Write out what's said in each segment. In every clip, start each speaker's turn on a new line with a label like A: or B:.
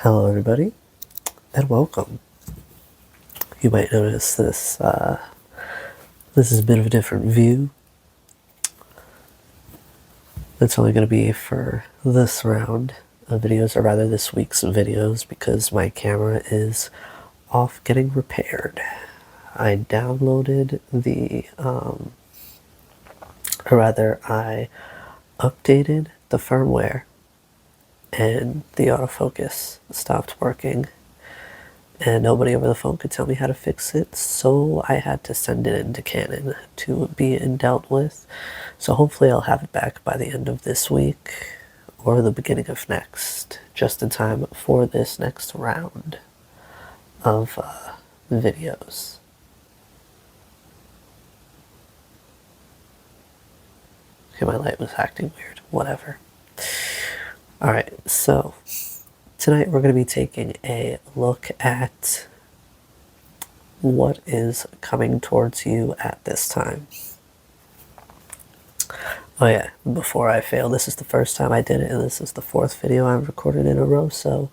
A: Hello everybody, and welcome. You might notice this is a bit of a different view. It's only going to be for this round of videos, or rather this week's videos, because my camera is off getting repaired. I downloaded I updated the firmware and the autofocus stopped working, and nobody over the phone could tell me how to fix it, so I had to send it into Canon to be dealt with. So hopefully I'll have it back by the end of this week or the beginning of next, just in time for this next round of videos. Okay, my light was acting weird. Whatever. Alright, so tonight we're going to be taking a look at what is coming towards you at this time. Oh yeah, before I fail, this is the first time I did it, and this is the 4th video I've recorded in a row, so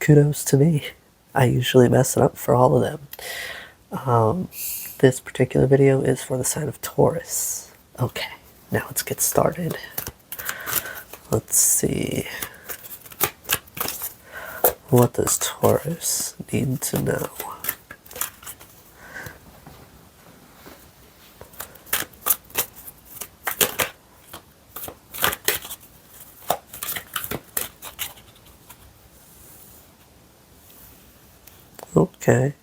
A: kudos to me. I usually mess it up for all of them. This particular video is for the sign of Taurus. Okay, now let's get started. Let's see. What does Taurus need to know? Okay.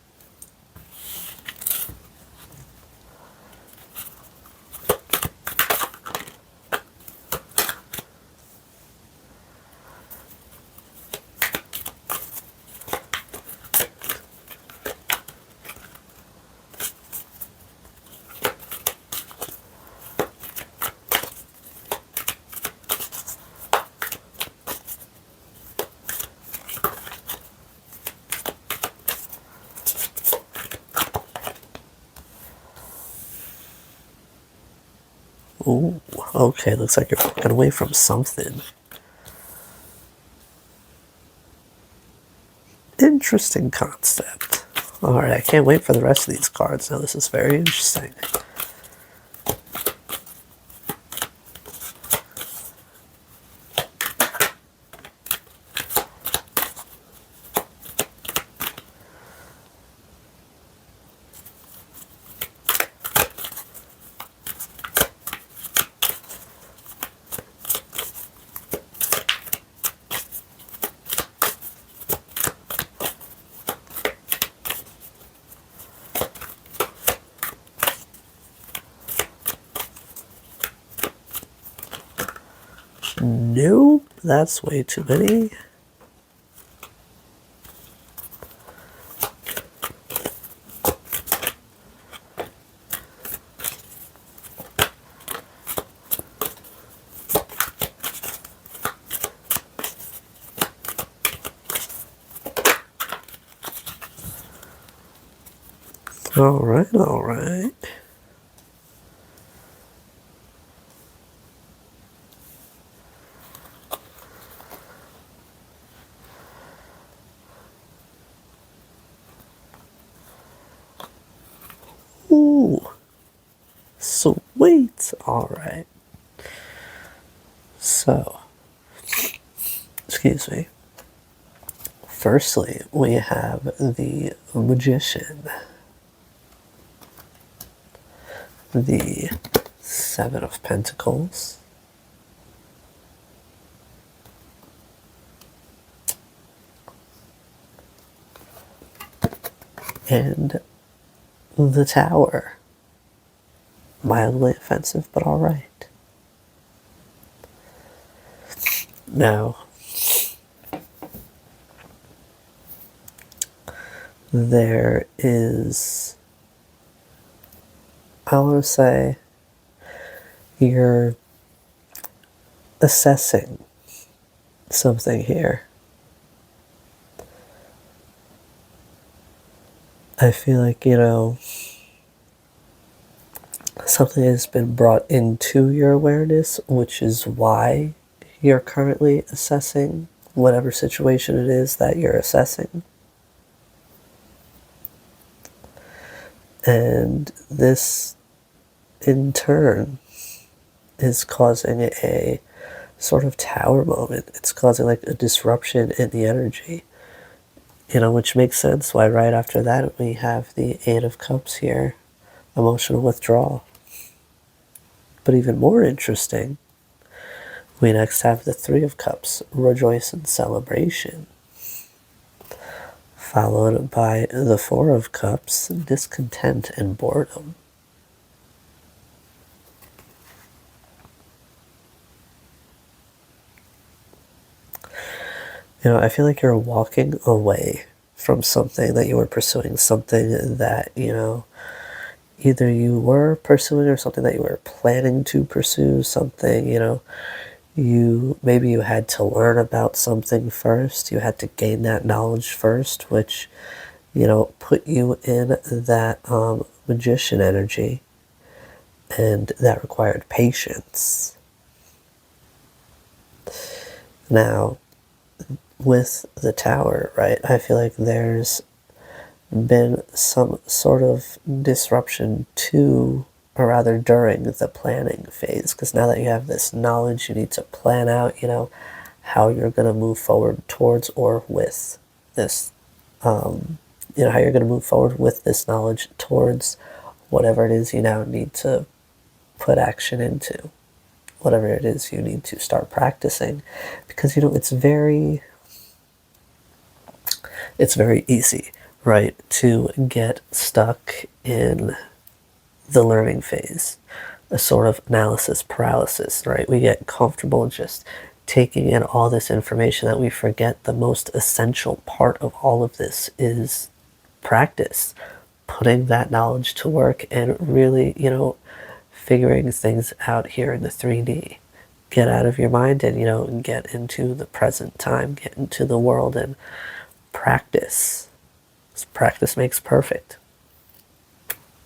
A: Ooh, okay, looks like you're walking away from something. Interesting concept. Alright, I can't wait for the rest of these cards. Now this is very interesting. Nope, that's way too many. Alright, alright. Ooh, sweet. Alright. So, excuse me. Firstly, we have the Magician, the 7 of Pentacles, and the Tower. Mildly offensive, but alright. Now, there is, I want to say, you're assessing something here. I feel like, something has been brought into your awareness, which is why you're currently assessing whatever situation it is that you're assessing. And this, in turn, is causing a sort of tower moment. It's causing like a disruption in the energy, which makes sense why right after that we have the Eight of Cups here, emotional withdrawal. But even more interesting, we next have the Three of Cups, rejoice and celebration, followed by the Four of Cups, discontent and boredom. I feel like you're walking away from something that you were pursuing, something that, either you were pursuing or something that you were planning to pursue, something, maybe you had to learn about something first, you had to gain that knowledge first, which, put you in that magician energy, and that required patience. Now, with the tower, right, I feel like there's been some sort of disruption to, or rather during the planning phase, because now that you have this knowledge, you need to plan out, how you're going to move forward towards or with this, how you're going to move forward with this knowledge towards whatever it is you now need to put action into, whatever it is you need to start practicing, because, it's very easy, right, to get stuck in the learning phase, a sort of analysis paralysis, right? We get comfortable just taking in all this information that we forget the most essential part of all of this is practice, putting that knowledge to work and really, figuring things out here in the 3D. Get out of your mind and, get into the present time, get into the world and practice. Practice makes perfect.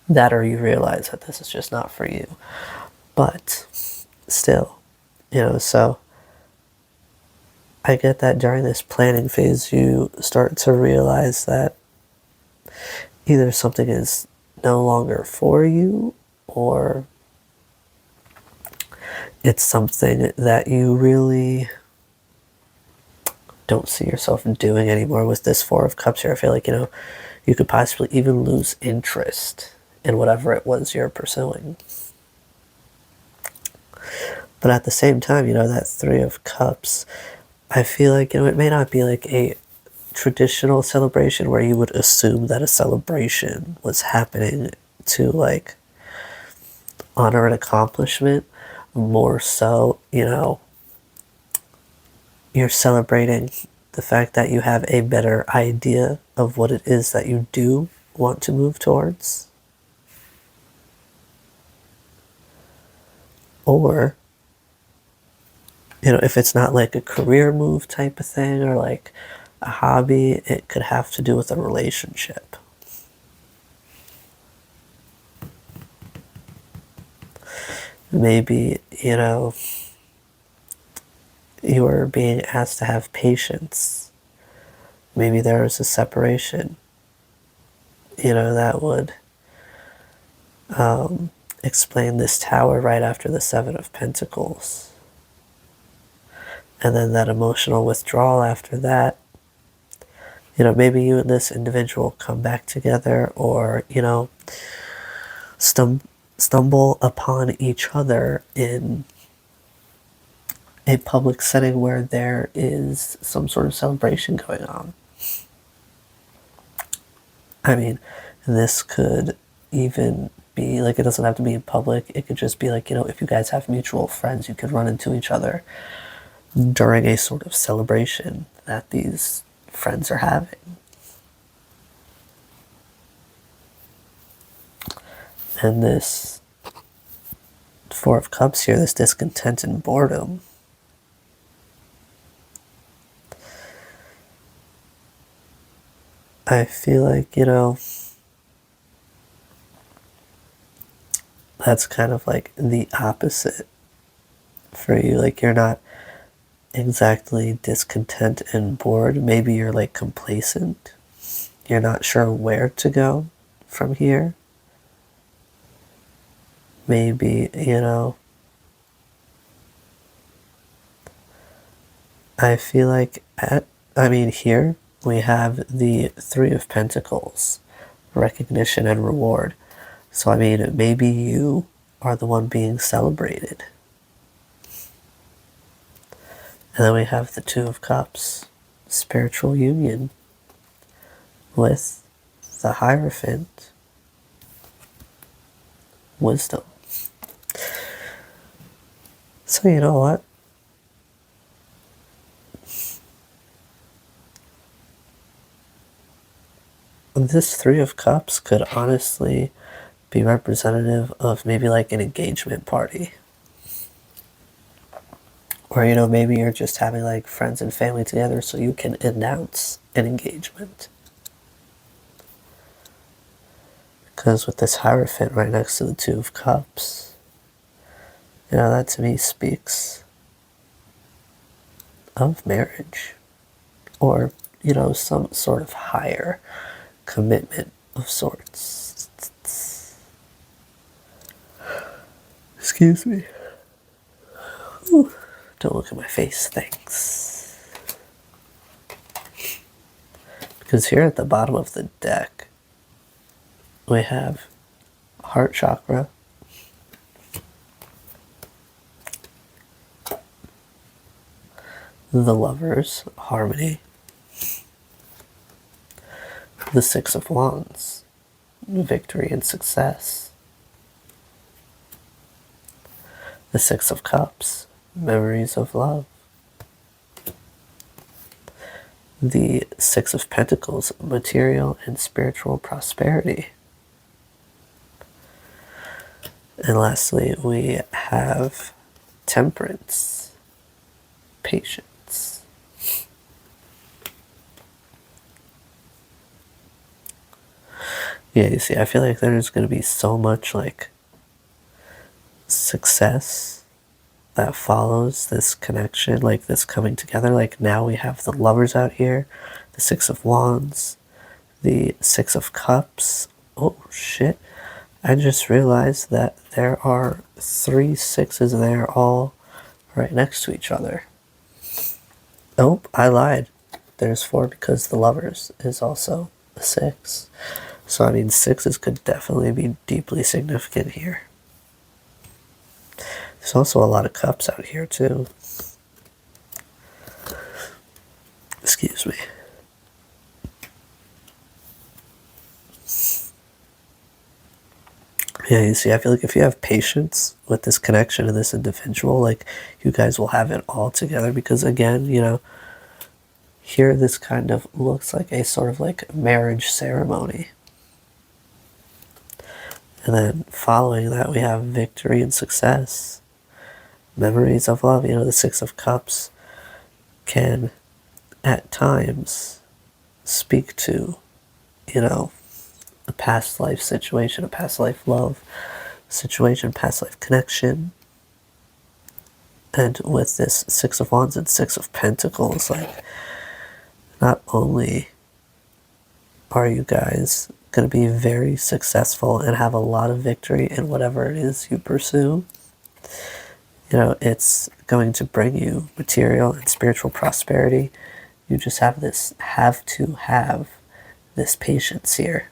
A: That, or you realize that this is just not for you. But still, so I get that during this planning phase, you start to realize that either something is no longer for you, or it's something that you really don't see yourself doing anymore. With this Four of Cups here, I feel like, you could possibly even lose interest in whatever it was you're pursuing. But at the same time, that Three of Cups, I feel like, it may not be like a traditional celebration where you would assume that a celebration was happening to like honor an accomplishment. More so, you're celebrating the fact that you have a better idea of what it is that you do want to move towards. Or, if it's not like a career move type of thing or like a hobby, it could have to do with a relationship. Maybe, you are being asked to have patience. Maybe there is a separation, that would explain this tower right after the Seven of Pentacles. And then that emotional withdrawal after that. Maybe you and this individual come back together, or, stumble upon each other in a public setting where there is some sort of celebration going on. I mean, this could even be like, it doesn't have to be in public. It could just be like, if you guys have mutual friends, you could run into each other during a sort of celebration that these friends are having. And this Four of Cups here, this discontent and boredom, I feel like, that's kind of like the opposite for you. Like, you're not exactly discontent and bored. Maybe you're like complacent. You're not sure where to go from here. Maybe, I feel like here we have the Three of Pentacles, recognition and reward. So, maybe you are the one being celebrated. And then we have the Two of Cups, spiritual union with the Hierophant, wisdom. So, you know what? This Three of Cups could honestly be representative of maybe like an engagement party. Or, maybe you're just having like friends and family together so you can announce an engagement. Because with this Hierophant right next to the Two of Cups, that to me speaks of marriage. Or, some sort of higher commitment of sorts. Excuse me. Ooh. Don't look at my face, thanks. Because here at the bottom of the deck, we have heart chakra, the Lovers, harmony, the Six of Wands, victory and success, the Six of Cups, memories of love, the Six of Pentacles, material and spiritual prosperity. And lastly, we have Temperance, patience. Yeah, you see, I feel like there's going to be so much like success that follows this connection, like this coming together. Like now we have the Lovers out here, the Six of Wands, the Six of Cups. Oh shit, I just realized that there are 3 sixes there all right next to each other. Oh, I lied. There's 4 because the Lovers is also a 6. So sixes could definitely be deeply significant here. There's also a lot of cups out here too. Excuse me. Yeah, you see, I feel like if you have patience with this connection and this individual, like you guys will have it all together. Because again, here this kind of looks like a sort of like marriage ceremony. And then following that, we have victory and success, memories of love. The Six of Cups can at times speak to, a past life situation, a past life love situation, past life connection. And with this Six of Wands and Six of Pentacles, like not only are you guys going to be very successful and have a lot of victory in whatever it is you pursue, it's going to bring you material and spiritual prosperity. You just have to have this patience here.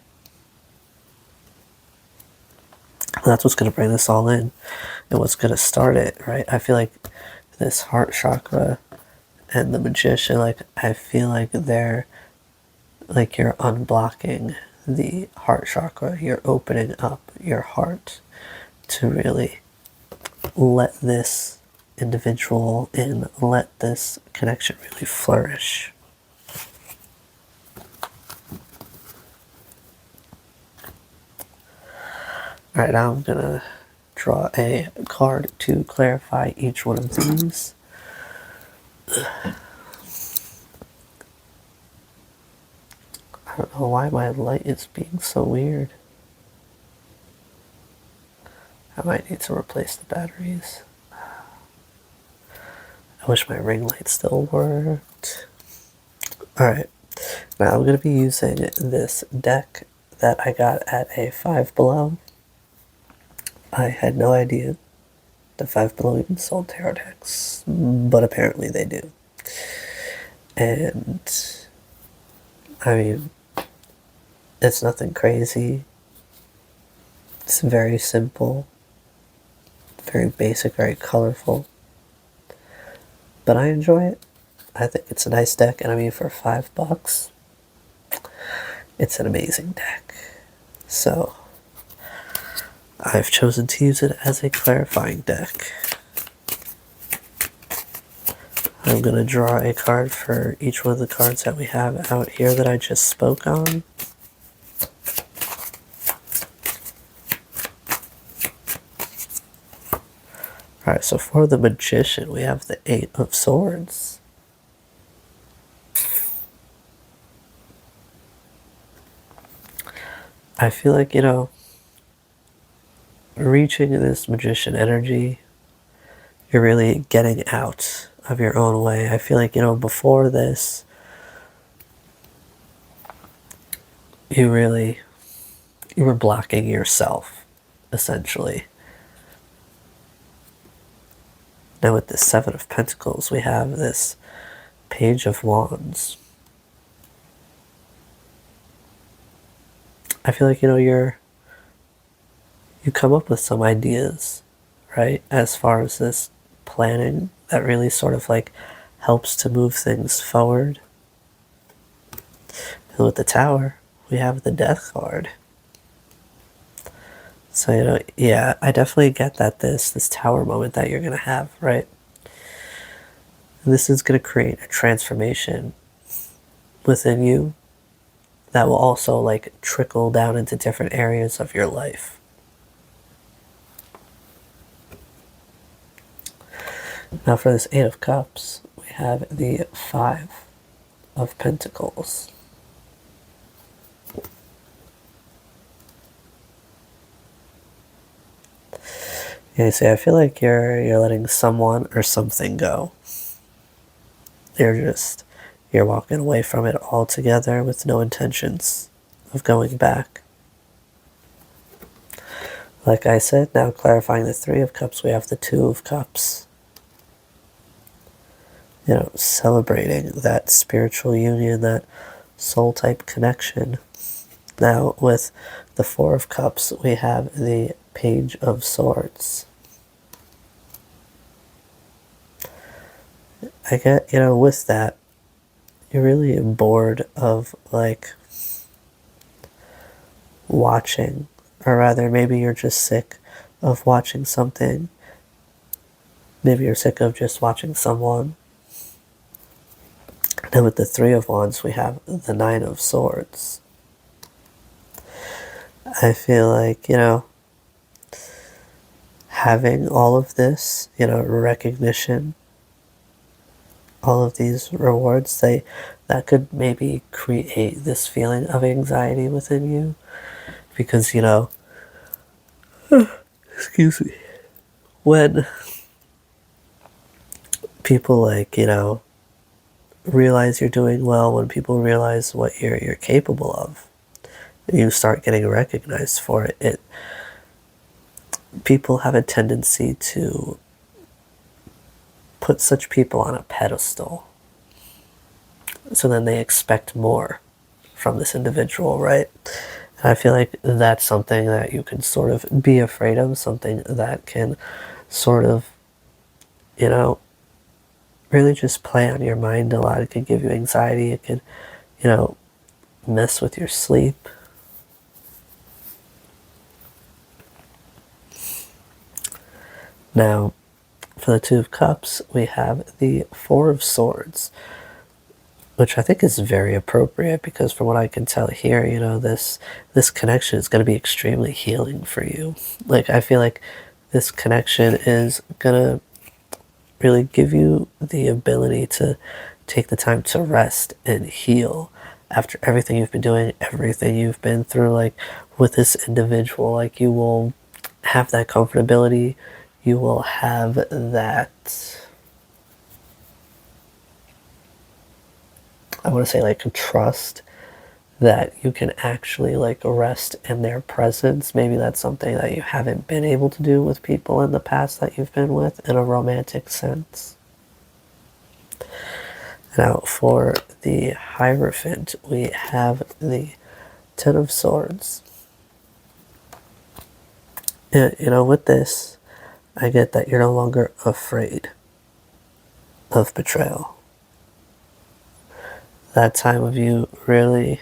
A: And that's what's going to bring this all in and what's going to start it, right? I feel like this heart chakra and the Magician, like I feel like they're like you're unblocking the heart chakra. You're opening up your heart to really let this individual in, let this connection really flourish. All right, now I'm gonna draw a card to clarify each one of these. I don't know why my light is being so weird. I might need to replace the batteries. I wish my ring light still worked. Alright, now I'm going to be using this deck that I got at a Five Below. I had no idea the Five Below even sold tarot decks, but apparently they do. And I mean, it's nothing crazy. It's very simple, very basic, very colorful. But I enjoy it. I think it's a nice deck, and I mean, for $5, it's an amazing deck. So I've chosen to use it as a clarifying deck. I'm going to draw a card for each one of the cards that we have out here that I just spoke on. Alright, so for the Magician, we have the Eight of Swords. I feel like, reaching this Magician energy, you're really getting out of your own way. I feel like, before this, you were blocking yourself, essentially. Now with the Seven of Pentacles, we have this Page of Wands. I feel like, you come up with some ideas, right? As far as this planning that really sort of like helps to move things forward. And with the Tower, we have the Death card. So, yeah, I definitely get that this Tower moment that you're going to have, right? And this is going to create a transformation within you that will also like trickle down into different areas of your life. Now for this Eight of Cups, we have the Five of Pentacles. Yeah, see, I feel like you're letting someone or something go. You're walking away from it altogether with no intentions of going back. Like I said, now clarifying the Three of Cups, we have the Two of Cups. Celebrating that spiritual union, that soul type connection. Now with the Four of Cups, we have the Page of Swords. I get, with that, you're really bored of like watching, or rather maybe you're just sick of watching something. Maybe you're sick of just watching someone. Then with the Three of Wands, we have the Nine of Swords. I feel like, having all of this, recognition, all of these rewards, that could maybe create this feeling of anxiety within you. Because, excuse me, when people like, realize you're doing well, when people realize what you're capable of, you start getting recognized for it, people have a tendency to put such people on a pedestal. So then they expect more from this individual, right? And I feel like that's something that you can sort of be afraid of, something that can sort of, really just play on your mind a lot. It could give you anxiety. It could, mess with your sleep. Now, for the Two of Cups, we have the Four of Swords, which I think is very appropriate because from what I can tell here, this connection is going to be extremely healing for you. Like, I feel like this connection is going to really give you the ability to take the time to rest and heal after everything you've been doing, everything you've been through. Like, with this individual, like, you will have that comfortability. You will have that I want to say like trust that you can actually like rest in their presence. Maybe that's something that you haven't been able to do with people in the past that you've been with in a romantic sense. Now for the Hierophant, we have the Ten of Swords. And, you know, with this, I get that you're no longer afraid of betrayal. That time of you really,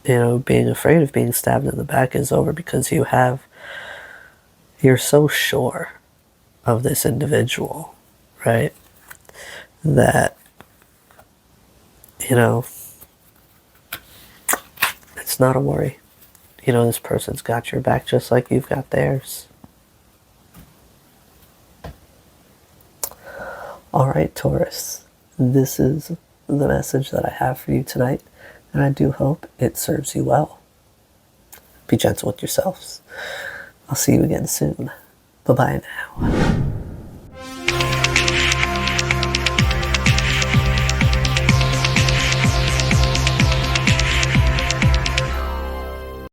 A: you know, being afraid of being stabbed in the back is over, because you're so sure of this individual, right? That, you know, it's not a worry. You know, this person's got your back just like you've got theirs. All right, Taurus, this is the message that I have for you tonight, and I do hope it serves you well. Be gentle with yourselves. I'll see you again soon. Bye-bye now.